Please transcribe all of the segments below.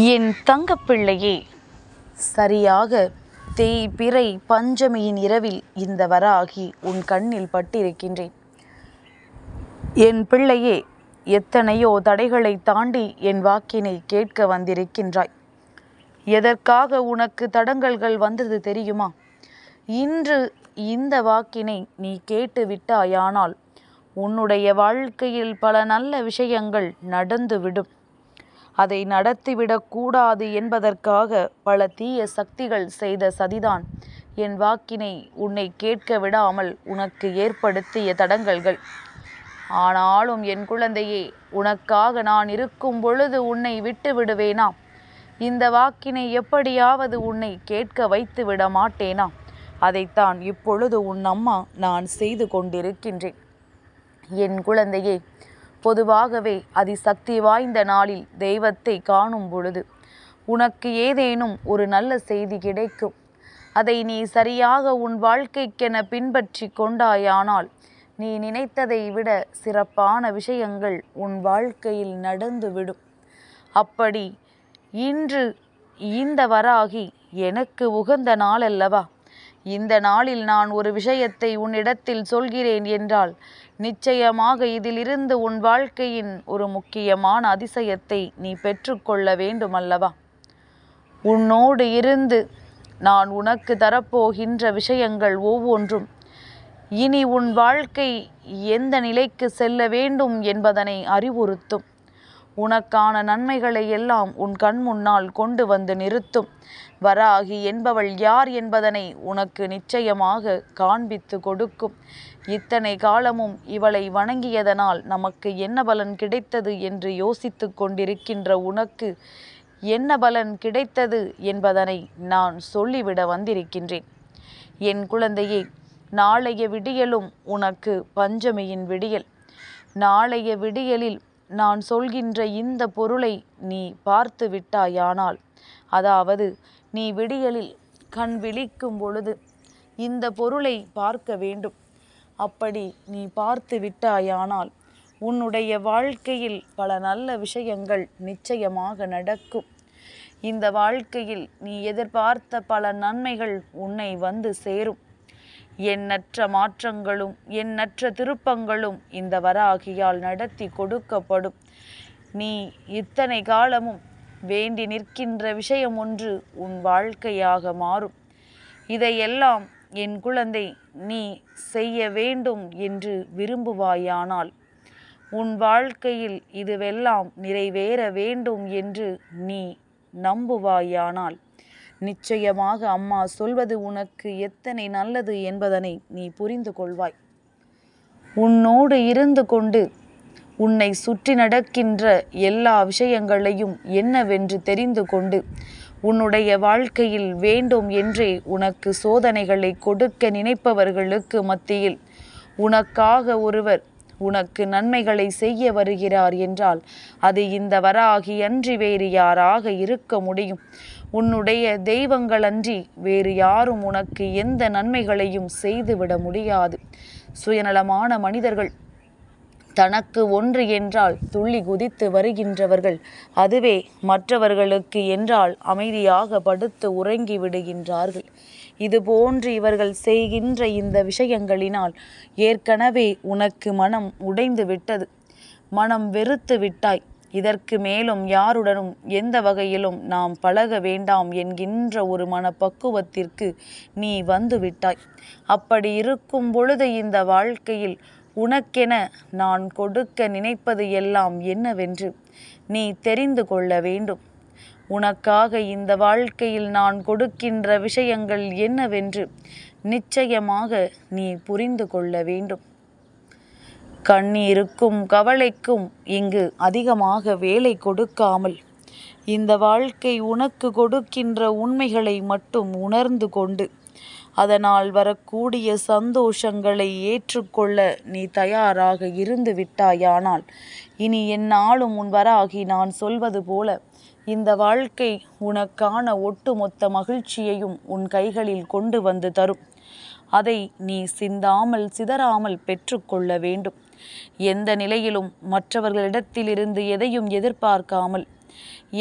என் தங்கப்பிள்ளையே, சரியாக தேய்பிறை பஞ்சமியின் இரவில் இந்த வராகி உன் கண்ணில் பட்டிருக்கின்றேன். என் பிள்ளையே, எத்தனையோ தடைகளை தாண்டி என் வாக்கினை கேட்க வந்திருக்கின்றாய். எதற்காக உனக்கு தடங்கல்கள் வந்தது தெரியுமா? இன்று இந்த வாக்கினை நீ கேட்டு விட்டாயானால் உன்னுடைய வாழ்க்கையில் பல நல்ல விஷயங்கள் நடந்துவிடும். அதை நடத்திவிடக்கூடாது என்பதற்காக பல தீய சக்திகள் செய்த சதிதான் என் வாக்கினை உன்னை கேட்க விடாமல் உனக்கு ஏற்படுத்திய தடங்கல்கள். ஆனாலும் என் குழந்தையே, உனக்காக நான் இருக்கும் பொழுது உன்னை விட்டு விடுவேனா? இந்த வாக்கினை எப்படியாவது உன்னை கேட்க வைத்து விட மாட்டேனா? அதைத்தான் இப்பொழுது உன் அம்மா நான் செய்து கொண்டிருக்கின்றேன். என் குழந்தையே, பொதுவாகவே அதிசக்தி வாய்ந்த நாளில் தெய்வத்தை காணும் பொழுது உனக்கு ஏதேனும் ஒரு நல்ல செய்தி கிடைக்கும். அதை நீ சரியாக உன் வாழ்க்கைக்கென பின்பற்றி கொண்டாயானால் நீ நினைத்ததை விட சிறப்பான விஷயங்கள் உன் வாழ்க்கையில் நடந்துவிடும். அப்படி இன்று இந்த வராகி எனக்கு உகந்த நாள் அல்லவா? இந்த நாளில் நான் ஒரு விஷயத்தை உன்னிடத்தில் சொல்கிறேன் என்றால் நிச்சயமாக இதிலிருந்து உன் வாழ்க்கையின் ஒரு முக்கியமான அதிசயத்தை நீ பெற்றுக்கொள்ள வேண்டுமல்லவா? உன்னோடு இருந்து நான் உனக்கு தரப்போகின்ற விஷயங்கள் ஒவ்வொன்றும் இனி உன் வாழ்க்கை எந்த நிலைக்கு செல்ல வேண்டும் என்பதனை அறிவுறுத்தும். உனக்கான நன்மைகளை எல்லாம் உன் கண் முன்னால் கொண்டு வந்து நிறுத்தும். வராகி என்பவள் யார் என்பதனை உனக்கு நிச்சயமாக காண்பித்து கொடுக்கும். இத்தனை காலமும் இவளை வணங்கியதனால் நமக்கு என்ன பலன் கிடைத்தது என்று யோசித்து கொண்டிருக்கின்ற உனக்கு என்ன பலன் கிடைத்தது என்பதனை நான் சொல்லிவிட வந்திருக்கின்றேன். என் குழந்தையே, நாளைய விடியலும் உனக்கு பஞ்சமியின் விடியல். நாளைய விடியலில் நான் சொல்கின்ற இந்த பொருளை நீ பார்த்து விட்டாயானால், அதாவது நீ விடியலில் கண் விழிக்கும் பொழுது இந்த பொருளை பார்க்க வேண்டும். அப்படி நீ பார்த்து விட்டாயானால் உன்னுடைய வாழ்க்கையில் பல நல்ல விஷயங்கள் நிச்சயமாக நடக்கும். இந்த வாழ்க்கையில் நீ எதிர்பார்த்த பல நன்மைகள் உன்னை வந்து சேரும். எண்ணற்ற மாற்றங்களும் எண்ணற்ற திருப்பங்களும் இந்த வராகியால் நடத்தி கொடுக்கப்படும். நீ இத்தனை காலமும் வேண்டி நிற்கின்ற விஷயம் ஒன்று உன் வாழ்க்கையாக மாறும். இதையெல்லாம் என் குழந்தை நீ செய்ய வேண்டும் என்று விரும்புவாயானால், உன் வாழ்க்கையில் இதுவெல்லாம் நிறைவேற வேண்டும் என்று நீ நம்புவாயானால், நிச்சயமாக அம்மா சொல்வது உனக்கு எத்தனை நல்லது என்பதனை நீ புரிந்து கொள்வாய். உன்னோடு இருந்து கொண்டு உன்னை சுற்றி நடக்கின்ற எல்லா விஷயங்களையும் என்னவென்று தெரிந்து கொண்டு உன்னுடைய வாழ்க்கையில் வேண்டும் என்றே உனக்கு சோதனைகளை கொடுக்க நினைப்பவர்களுக்கு மத்தியில் உனக்காக ஒருவர் உனக்கு நன்மைகளை செய்ய வருகிறார் என்றால் அது இந்த வராகி அன்றி வேறு யாராக இருக்க முடியும்? உன்னுடைய தெய்வங்கள் அன்றி வேறு யாரும் உனக்கு எந்த நன்மைகளையும் செய்துவிட முடியாது. சுயநலமான மனிதர்கள், தனக்கு ஒன்று என்றால் துள்ளி குதித்து வருகின்றவர்கள், அதுவே மற்றவர்களுக்கு என்றால் அமைதியாக படுத்து உறங்கி விடுகின்றார்கள். இதுபோன்று இவர்கள் செய்கின்ற இந்த விஷயங்களினால் ஏற்கனவே உனக்கு மனம் உடைந்து விட்டது. மனம் வெறுத்து விட்டாய். இதற்கு மேலும் யாருடனும் எந்த வகையிலும் நாம் பழக வேண்டாம் என்கின்ற ஒரு மனப்பக்குவத்திற்கு நீ வந்து விட்டாய். அப்படி இருக்கும் பொழுது இந்த வாழ்க்கையில் உனக்கென நான் கொடுக்க நினைப்பது எல்லாம் என்னவென்று நீ தெரிந்து கொள்ள வேண்டும். உனக்காக இந்த வாழ்க்கையில் நான் கொடுக்கின்ற விஷயங்கள் என்னவென்று நிச்சயமாக நீ புரிந்து கொள்ள வேண்டும். கண்ணீருக்கும் கவலைக்கும் இங்கு அதிகமாக வேலை கொடுக்காமல் இந்த வாழ்க்கை உனக்கு கொடுக்கின்ற உண்மைகளை மட்டும் உணர்ந்து கொண்டு அதனால் வரக்கூடிய சந்தோஷங்களை ஏற்றுக்கொள்ள நீ தயாராக இருந்து விட்டாயானால் இனி எந்நாளும் உன் வராகி நான் சொல்வது போல இந்த வாழ்க்கை உனக்கான ஒட்டுமொத்த மகிழ்ச்சியையும் உன் கைகளில் கொண்டு வந்து தரும். அதை நீ சிந்தாமல் சிதறாமல் பெற்றுக்கொள்ள வேண்டும். எந்த நிலையிலும் மற்றவர்களிடத்திலிருந்து எதையும் எதிர்பார்க்காமல்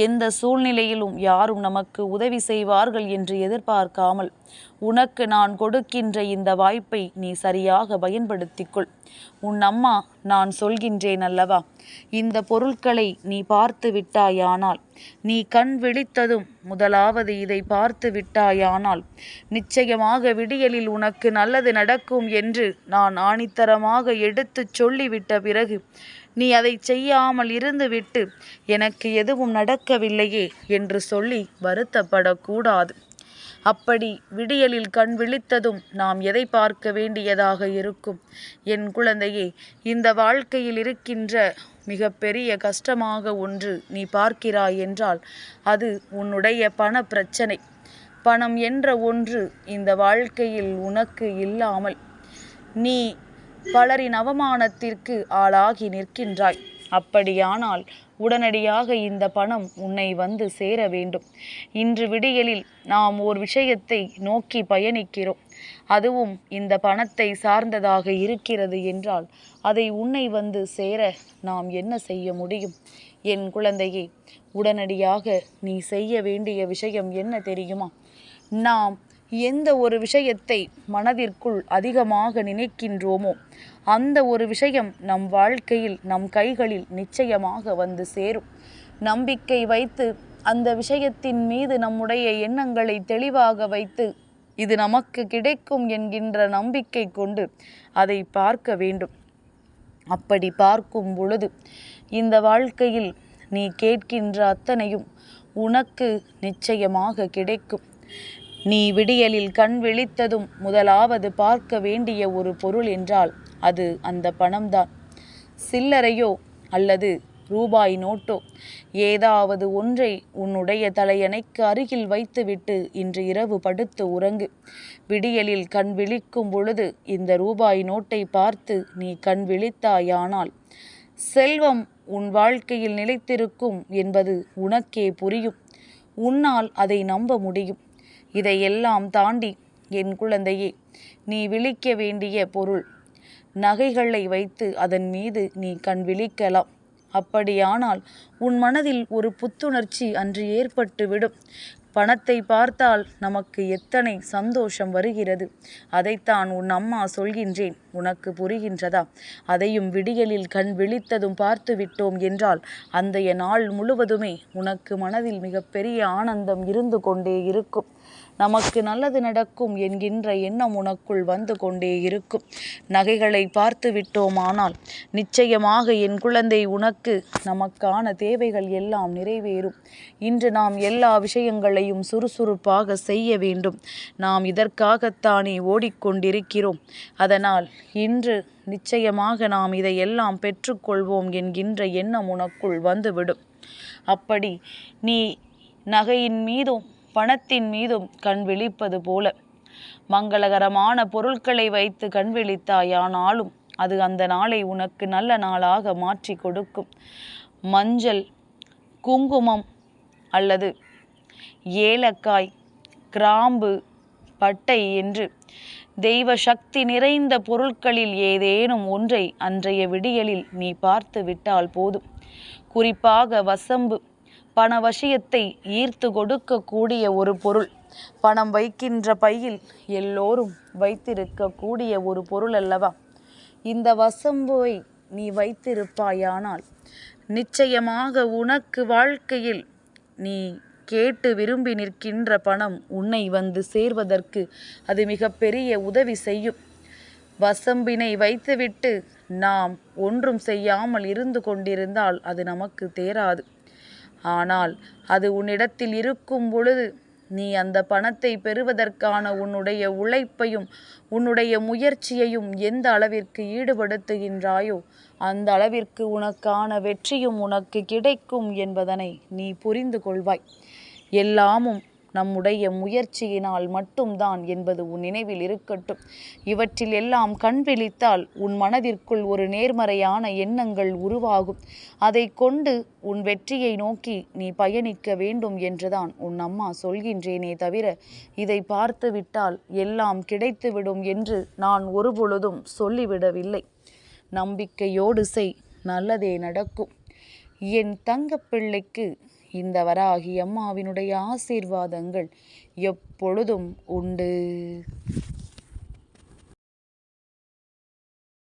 எந்த சூழ்நிலையிலும் யாரும் நமக்கு உதவி செய்வார்கள் என்று எதிர்பார்க்காமல் உனக்கு நான் கொடுக்கின்ற இந்த வாய்ப்பை நீ சரியாக பயன்படுத்திக்கொள். உன் அம்மா நான் சொல்கின்றேன் அல்லவா, இந்த பொருட்களை நீ பார்த்து விட்டாயானால், நீ கண் விழித்ததும் முதலாவது இதை பார்த்து விட்டாயானால் நிச்சயமாக விடியலில் உனக்கு நல்லது நடக்கும் என்று நான் ஆணித்தரமாக எடுத்துச் சொல்லிவிட்ட பிறகு நீ அதை செய்யாமல் இருந்துவிட்டு எனக்கு எதுவும் நடக்கவில்லையே என்று சொல்லி வருத்தப்படக்கூடாது. அப்படி விடியலில் கண் விழித்ததும் நாம் எதை பார்க்க வேண்டியதாக இருக்கும்? என் குழந்தையே, இந்த வாழ்க்கையில் இருக்கின்ற மிக பெரிய கஷ்டமாக ஒன்று நீ பார்க்கிறாய் என்றால் அது உன்னுடைய பண பிரச்சனை. பணம் என்ற ஒன்று இந்த வாழ்க்கையில் உனக்கு இல்லாமல் நீ பலரின் அவமானத்திற்கு ஆளாகி நிற்கின்றாய். அப்படியானால் உடனடியாக இந்த பணம் உன்னை வந்து சேர வேண்டும். இன்று விடியலில் நாம் ஓர் விஷயத்தை நோக்கி பயணிக்கிறோம், அதுவும் இந்த பணத்தை சார்ந்ததாக இருக்கிறது என்றால் அதை உன்னை வந்து சேர நாம் என்ன செய்ய முடியும்? என் குழந்தையே, உடனடியாக நீ செய்ய வேண்டிய விஷயம் என்ன தெரியுமா? நாம் எந்த ஒரு விஷயத்தை மனதிற்குள் அதிகமாக நினைக்கின்றோமோ அந்த ஒரு விஷயம் நம் வாழ்க்கையில் நம் கைகளில் நிச்சயமாக வந்து சேரும். நம்பிக்கை வைத்து அந்த விஷயத்தின் மீது நம்முடைய எண்ணங்களை தெளிவாக வைத்து இது நமக்கு கிடைக்கும் என்கின்ற நம்பிக்கை கொண்டு அதை பார்க்க வேண்டும். அப்படி பார்க்கும் பொழுது இந்த வாழ்க்கையில் நீ கேட்கின்ற அத்தனையும் உனக்கு நிச்சயமாக கிடைக்கும். நீ விடியலில் கண் விழித்ததும் முதலாவது பார்க்க வேண்டிய ஒரு பொருள் என்றால் அது அந்த பணம்தான். சில்லறையோ அல்லது ரூபாய் நோட்டோ ஏதாவது ஒன்றை உன்னுடைய தலையணைக்கு அருகில் வைத்துவிட்டு இன்று இரவு படுத்து உறங்கு. விடியலில் கண் விழிக்கும் பொழுது இந்த ரூபாய் நோட்டை பார்த்து நீ கண் விழித்தாயானால் செல்வம் உன் வாழ்க்கையில் நிலைத்திருக்கும் என்பது உனக்கே புரியும். உன்னால் அதை நம்ப முடியும். இதையெல்லாம் தாண்டி என் குழந்தையே, நீ விழிக்க வேண்டிய பொருள் நகைகளை வைத்து அதன் மீது நீ கண் விழிக்கலாம். அப்படியானால் உன் மனதில் ஒரு புத்துணர்ச்சி அன்று ஏற்பட்டுவிடும். பணத்தை பார்த்தால் நமக்கு எத்தனை சந்தோஷம் வருகிறது, அதைத்தான் உன் அம்மா சொல்கின்றேன், உனக்கு புரிகின்றதா? அதையும் விடியலில் கண் விழித்ததும் பார்த்து விட்டோம் என்றால் அன்றைய நாள் முழுவதுமே உனக்கு மனதில் மிகப்பெரிய ஆனந்தம் இருந்து கொண்டே இருக்கும். நமக்கு நல்லது நடக்கும் என்கின்ற எண்ணம் உனக்குள் வந்து கொண்டே இருக்கும். நகைகளை பார்த்து விட்டோமானால் நிச்சயமாக என் குழந்தை உனக்கு நமக்கான தேவைகள் எல்லாம் நிறைவேறும். இன்று நாம் எல்லா விஷயங்களையும் சுறுசுறுப்பாக செய்ய வேண்டும். நாம் இதற்காகத்தானே ஓடிக்கொண்டிருக்கிறோம். அதனால் இன்று நிச்சயமாக நாம் இதையெல்லாம் பெற்றுக்கொள்வோம் என்கின்ற எண்ணம் உனக்குள் வந்துவிடும். அப்படி நீ நகையின் மீதும் பணத்தின் மீதும் கண் விழிப்பது போல மங்களகரமான பொருட்களை வைத்து கண் விழித்தாயானாலும் அது அந்த நாளை உனக்கு நல்ல நாளாக மாற்றி கொடுக்கும். மஞ்சள், குங்குமம் அல்லது ஏலக்காய், கிராம்பு, பட்டை என்று தெய்வ சக்தி நிறைந்த பொருட்களில் ஏதேனும் ஒன்றை அன்றைய விடியலில் நீ பார்த்து விட்டால் போதும். குறிப்பாக வசம்பு பணவசியத்தை ஈர்த்து கொடுக்கக்கூடிய ஒரு பொருள். பணம் வைக்கின்ற பையில் எல்லோரும் வைத்திருக்கக்கூடிய ஒரு பொருள் அல்லவா? இந்த வசம்புவை நீ வைத்திருப்பாயானால் நிச்சயமாக உனக்கு வாழ்க்கையில் நீ கேட்டு விரும்பி நிற்கின்ற பணம் உன்னை வந்து சேர்வதற்கு அது மிகப்பெரிய உதவி செய்யும். வசம்பினை வைத்துவிட்டு நாம் ஒன்றும் செய்யாமல் இருந்து கொண்டிருந்தால் அது நமக்கு தேராது. ஆனால் அது உன்னிடத்தில் இருக்கும் பொழுது நீ அந்த பணத்தை பெறுவதற்கான உன்னுடைய உழைப்பையும் உன்னுடைய முயற்சியையும் எந்த அளவிற்கு ஈடுபடுத்துகின்றாயோ அந்த அளவிற்கு உனக்கான வெற்றியும் உனக்கு கிடைக்கும் என்பதனை நீ புரிந்து கொள்வாய். எல்லாமும் நம்முடைய முயற்சியினால் மட்டும்தான் என்பது உன் நினைவில் இருக்கட்டும். இவற்றில் எல்லாம் கண் விழித்தால் உன் மனதிற்குள் ஒரு நேர்மறையான எண்ணங்கள் உருவாகும். அதை கொண்டு உன் வெற்றியை நோக்கி நீ பயணிக்க வேண்டும் என்றுதான் உன் அம்மா சொல்கின்றேனே தவிர இதை பார்த்து விட்டால் எல்லாம் கிடைத்துவிடும் என்று நான் ஒருபொழுதும் சொல்லிவிடவில்லை. நம்பிக்கையோடு செய், நல்லதே நடக்கும். என் தங்கப்பிள்ளைக்கு இந்த வராகி அம்மாவினுடைய ஆசீர்வாதங்கள் எப்பொழுதும் உண்டு.